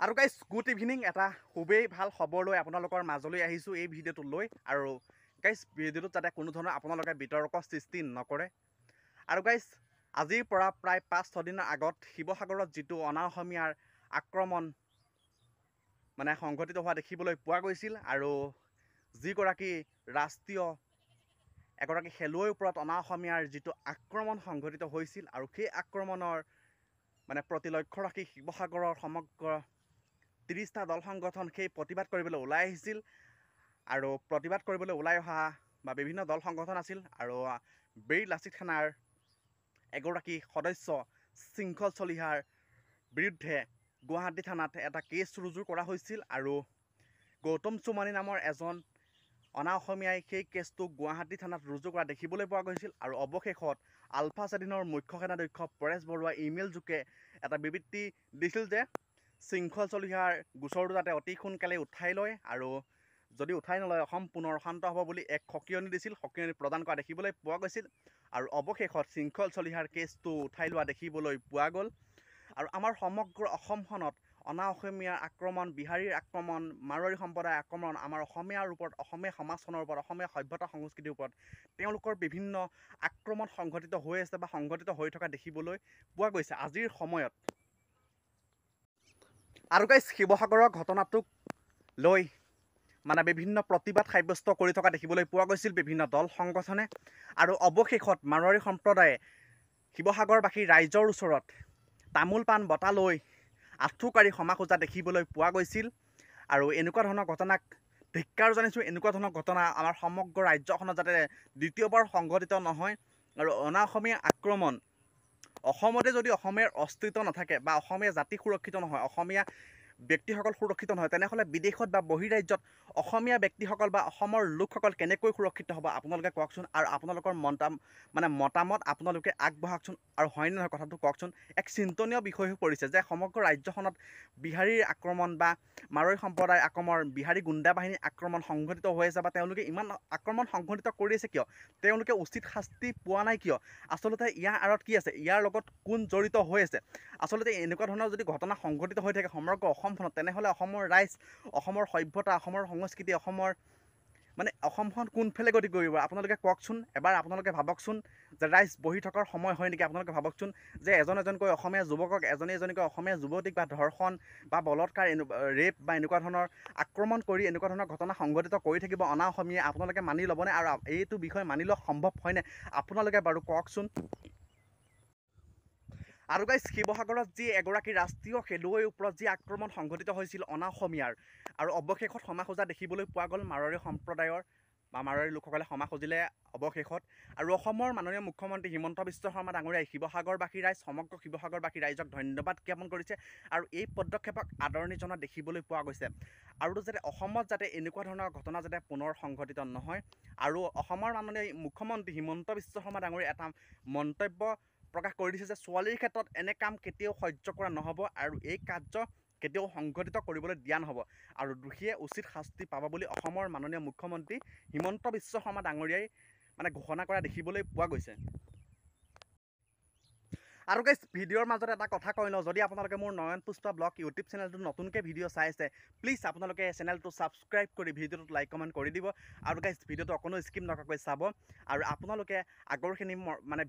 আৰু guys good evening এটা খুবেই ভাল খবৰ লৈ আপোনালোকৰ মাজলৈ আহিছোঁ এই ভিডিঅ'টো লৈ। আৰু গাইজ ভিডিঅ'টোত যাতে কোনো ধৰণৰ আপোনালোকে বিতৰ্ক সৃষ্টি নকৰে। আৰু গাইজ আজিৰ পৰা প্ৰায় 5-6 দিনৰ আগত শিৱসাগৰত যিটো অনা অসমীয়াৰ আক্ৰমণ মানে সংঘটিত হোৱা দেখিবলৈ পোৱা গৈছিল, আৰু যিগৰাকী ৰাষ্ট্ৰীয় এগৰাকী খেলুৱৈৰ ওপৰত অনা অসমীয়াৰ যিটো আক্ৰমণ সংঘটিত হৈছিল, আৰু সেই আক্ৰমণৰ মানে প্ৰতি লক্ষ্য ৰাখি শিৱসাগৰৰ সমগ্ৰ 30টা দল সংগঠন সেই প্ৰতিবাদ কৰিবলৈ ওলাই আহিছিল। আৰু প্ৰতিবাদ কৰিবলৈ ওলাই অহা বা বিভিন্ন দল সংগঠন আছিল। আৰু বীৰ লাচিত সেনাৰ এগৰাকী সদস্য শৃংখল চলিহাৰ বিৰুদ্ধে গুৱাহাটী থানাত এটা কেছ ৰুজু কৰা হৈছিল, আৰু গৌতম চুমানী নামৰ এজন অনা অসমীয়াই সেই কেছটো গুৱাহাটী থানাত ৰুজু কৰা দেখিবলৈ পোৱা গৈছিল। আৰু অৱশেষত আলফা স্বাধীনৰ মুখ্য সেনাধ্যক্ষ পৰেশ বৰুৱাই ইমেইল যোগে এটা বিবৃতি দিছিল যে শৃংখল চলিহাৰ গোচৰটো যাতে অতি সোনকালে উঠাই লয়, আৰু যদি উঠাই নলয় অসম পুনৰ অশান্ত হ'ব বুলি এক সকিয়নি দিছিল, সকিয়নি প্ৰদান কৰা দেখিবলৈ পোৱা গৈছিল। আৰু অৱশেষত শৃংখল চলিহাৰ কেছটো উঠাই লোৱা দেখিবলৈ পোৱা গ'ল। আৰু আমাৰ সমগ্ৰ অসমখনত অনা অসমীয়াৰ আক্ৰমণ, বিহাৰীৰ আক্ৰমণ, মাৰোৱাৰী সম্প্ৰদায়ৰ আক্ৰমণ, আমাৰ অসমীয়াৰ ওপৰত, অসমীয়া সমাজখনৰ ওপৰত, অসমীয়া সভ্যতা সংস্কৃতিৰ ওপৰত তেওঁলোকৰ বিভিন্ন আক্ৰমণ সংঘটিত হৈ আছে বা সংঘটিত হৈ থকা দেখিবলৈ পোৱা গৈছে আজিৰ সময়ত। আৰু গাইজ শিৱসাগৰৰ ঘটনাটোক লৈ মানে বিভিন্ন প্ৰতিবাদ সাব্যস্ত কৰি থকা দেখিবলৈ পোৱা গৈছিল বিভিন্ন দল সংগঠনে। আৰু অৱশেষত মাৰোৱাৰী সম্প্ৰদায়ে শিৱসাগৰবাসী ৰাইজৰ ওচৰত তামোল পাণ বঁটা লৈ আঁঠু কাঢ়ি ক্ষমা খোজা দেখিবলৈ পোৱা গৈছিল। আৰু এনেকুৱা ধৰণৰ ঘটনাক ধিক্কাৰ জনাইছোঁ। এনেকুৱা ধৰণৰ ঘটনা আমাৰ সমগ্ৰ ৰাজ্যখনত যাতে দ্বিতীয়বাৰ সংঘটিত নহয়। আৰু অনা অসমীয়া আক্ৰমণ অসমতে যদি অসমীয়াৰ অস্তিত্ব নাথাকে বা অসমীয়া জাতি সুৰক্ষিত নহয়, অসমীয়া ব্যক্তিসকল সুৰক্ষিত নহয়, তেনেহ'লে বিদেশত বা বহিৰাজ্যত অসমীয়া ব্যক্তিসকল বা অসমৰ লোকসকল কেনেকৈ সুৰক্ষিত হ'ব আপোনালোকে কওকচোন। আৰু আপোনালোকৰ মতামত আপোনালোকে আগবঢ়াওকচোন। আৰু হয় নহয় কথাটো কওকচোন। এক চিন্তনীয় বিষয় হৈ পৰিছে যে সমগ্ৰ ৰাজ্যখনত বিহাৰীৰ আক্ৰমণ বা মাৰোৱাৰী সম্প্ৰদায়ৰ আক্ৰমণ, বিহাৰী গুণ্ডা বাহিনীৰ আক্ৰমণ সংঘটিত হৈ আছে, বা তেওঁলোকে ইমান আক্ৰমণ সংঘটিত কৰি আছে কিয়? তেওঁলোকে উচিত শাস্তি পোৱা নাই কিয়? আচলতে ইয়াৰ আঁৰত কি আছে? ইয়াৰ লগত কোন জড়িত হৈ আছে? আচলতে এনেকুৱা ধৰণৰ যদি ঘটনা সংঘটিত হৈ থাকে সমগ্ৰ অসমখনত, তেনেহ'লে অসমৰ ৰাইজ, অসমৰ সভ্যতা, অসমৰ সংস্কৃতি, অসমৰ অসমখন কোনফালে গতি কৰিব আপোনালোকে কওকচোন। এবাৰ আপোনালোকে ভাবকচোন যে ৰাইজ বহি থকাৰ সময় হয় নেকি? আপোনালোকে ভাবকচোন যে এজনকৈ অসমীয়া যুৱকক, এজনীকৈ অসমীয়া যুৱতীক বা ধৰ্ষণ বা বলৎকাৰ, ৰেপ বা এনেকুৱা ধৰণৰ আক্ৰমণ কৰি এনেকুৱা ধৰণৰ ঘটনা সংঘটিত কৰি থাকিব অনা অসমীয়াই, আপোনালোকে মানি ল'বনে? আৰু এইটো বিষয় মানি লোৱা সম্ভৱ হয়নে আপোনালোকে বাৰু কওকচোন। আৰু গাইজ শিৱসাগৰত যি এগৰাকী ৰাষ্ট্ৰীয় খেলুৱৈৰ ওপৰত যি আক্ৰমণ সংঘটিত হৈছিল অনা অসমীয়াৰ, আৰু অৱশেষত ক্ষমা খোজা দেখিবলৈ পোৱা গ'ল মাৰোৱাৰী সম্প্ৰদায়ৰ বা মাৰোৱাৰী লোকসকলে ক্ষমা খুজিলে অৱশেষত। আৰু অসমৰ মাননীয় মুখ্যমন্ত্ৰী হিমন্ত বিশ্ব শৰ্মা ডাঙৰীয়াই শিৱসাগৰবাসী ৰাইজ, সমগ্ৰ শিৱসাগৰবাসী ৰাইজক ধন্যবাদ জ্ঞাপন কৰিছে। আৰু এই পদক্ষেপক আদৰণি জনোৱা দেখিবলৈ পোৱা গৈছে। আৰু যাতে অসমত যাতে এনেকুৱা ধৰণৰ ঘটনা যাতে পুনৰ সংঘটিত নহয়। আৰু অসমৰ মাননীয় মুখ্যমন্ত্ৰী হিমন্ত বিশ্ব শৰ্মা ডাঙৰীয়াই এটা মন্তব্য প্ৰকাশ কৰি দিছে যে ছোৱালীৰ ক্ষেত্ৰত এনে কাম কেতিয়াও সহ্য কৰা নহ'ব, আৰু এই কাৰ্য কেতিয়াও সংঘটিত কৰিবলৈ দিয়া নহ'ব, আৰু দোষীয়ে উচিত শাস্তি পাব বুলি অসমৰ মাননীয় মুখ্যমন্ত্ৰী হিমন্ত বিশ্ব শৰ্মা ডাঙৰীয়াই ঘোষণা কৰা দেখিবলৈ পোৱা গৈছে। আৰু গাইজ ভিডিঅ'ৰ মাজত এটা কথা কৈ লওঁ, যদি আপোনালোকে মোৰ নয়ন পুষ্পা ব্লগ ইউটিউব চেনেলটো নতুনকৈ ভিডিঅ' চাই আছে, প্লিজ আপোনালোকে চেনেলটো ছাবস্ক্ৰাইব কৰি ভিডিঅ'টোত লাইক কমেণ্ট কৰি দিব। আৰু গাইজ ভিডিঅ'টো অকণো স্কিপ নকৰাকৈ চাব। আৰু আপোনালোকে আগৰখিনি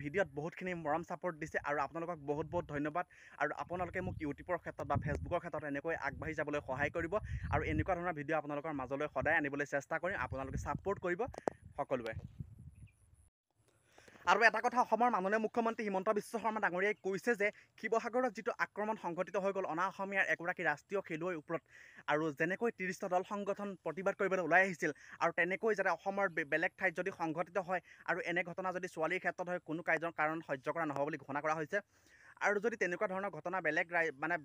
ভিডিঅ'ত বহুতখিনি মৰম ছাপোৰ্ট দিছে, আৰু আপোনালোকক বহুত বহুত ধন্যবাদ। আৰু আপোনালোকে মোক ইউটিউবৰ ক্ষেত্ৰত বা ফেচবুকৰ ক্ষেত্ৰত এনেকৈ আগবাঢ়ি যাবলৈ সহায় কৰিব। আৰু এনেকুৱা ধৰণৰ ভিডিঅ' আপোনালোকৰ মাজলৈ সদায় আনিবলৈ চেষ্টা কৰিম। আপোনালোকে ছাপোৰ্ট কৰিব সকলোৱে। আৰু এটা কথা অসমৰ মাননীয় মুখ্যমন্ত্ৰী হিমন্ত বিশ্ব শৰ্মা ডাঙৰীয়াই কৈছে যে শিৱসাগৰত যিটো আক্ৰমণ সংঘটিত হৈ গ'ল অনা অসমীয়াৰ এগৰাকী ৰাষ্ট্ৰীয় খেলুৱৈৰ ওপৰত, আৰু যেনেকৈ 30টা দল সংগঠন প্ৰতিবাদ কৰিবলৈ ওলাই আহিছিল, আৰু তেনেকৈ যাতে অসমৰ বেলেগ ঠাইত যদি সংঘটিত হয়, আৰু এনে ঘটনা যদি ছোৱালীৰ ক্ষেত্ৰত হয়, কোনো কাৰণ সহ্য কৰা নহ'ব বুলি ঘোষণা কৰা হৈছে। আৰু যদি তেনেকুৱা ধৰণৰ ঘটনা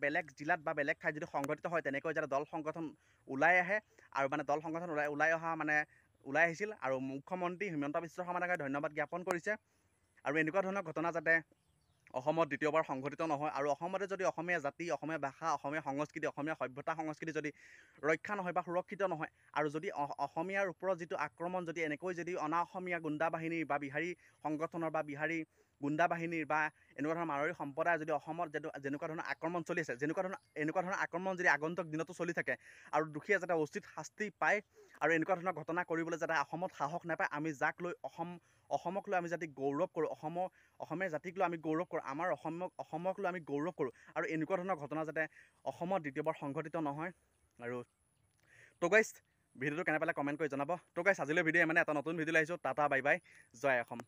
বেলেগ জিলাত বা বেলেগ ঠাইত যদি সংঘটিত হয়, তেনেকৈ যাতে দল সংগঠন ওলাই আহে, আৰু দল সংগঠন ওলাই আহিছিল। আৰু মুখ্যমন্ত্ৰী হিমন্ত বিশ্ব শৰ্মা ডাঙৰীয়াক ধন্যবাদ জ্ঞাপন কৰিছে। আৰু এনেকুৱা ধৰণৰ ঘটনা যাতে অসমত দ্বিতীয়বাৰ সংঘটিত নহয়, আৰু অসমতে যদি অসমীয়া জাতি, অসমীয়া ভাষা, অসমীয়া সংস্কৃতি, অসমীয়া সভ্যতা সংস্কৃতি যদি ৰক্ষা নহয় বা সুৰক্ষিত নহয়, আৰু যদি অসমীয়াৰ ওপৰত যিটো আক্ৰমণ যদি এনেকৈ যদি অনা অসমীয়া গুণ্ডা বাহিনী বা বিহাৰী সংগঠনৰ বা বিহাৰী গুণ্ডা বাহিনীৰ বা এনেকুৱা ধৰণৰ মাৰোৱাৰী সম্প্ৰদায় যদি অসমত যেনেকুৱা ধৰণৰ আক্ৰমণ চলি আছে, এনেকুৱা ধৰণৰ আক্ৰমণ যদি আগন্তুক দিনতো চলি থাকে আৰু দোষীয়ে যাতে উচিত শাস্তি পায় আৰু এনেকুৱা ধৰণৰ ঘটনা কৰিবলৈ যাতে অসমত সাহস নাপায়, আমি যাক লৈ অসমক লৈ আমি যাতে গৌৰৱ কৰোঁ, অসমীয়া জাতিক লৈ আমি গৌৰৱ কৰোঁ, আমাৰ অসমক লৈ আমি গৌৰৱ কৰোঁ, আৰু এনেকুৱা ধৰণৰ ঘটনা যাতে অসমত দ্বিতীয়বাৰ সংঘটিত নহয়। আৰু তো গাইছ ভিডিঅ'টো কেনে পালে কমেণ্ট কৰি জনাব। তো গাইছ আজিলৈ ভিডিঅ' মানে এটা নতুন ভিডিঅ' আহিছোঁ। টাটা বাই বাই, জয় অসম।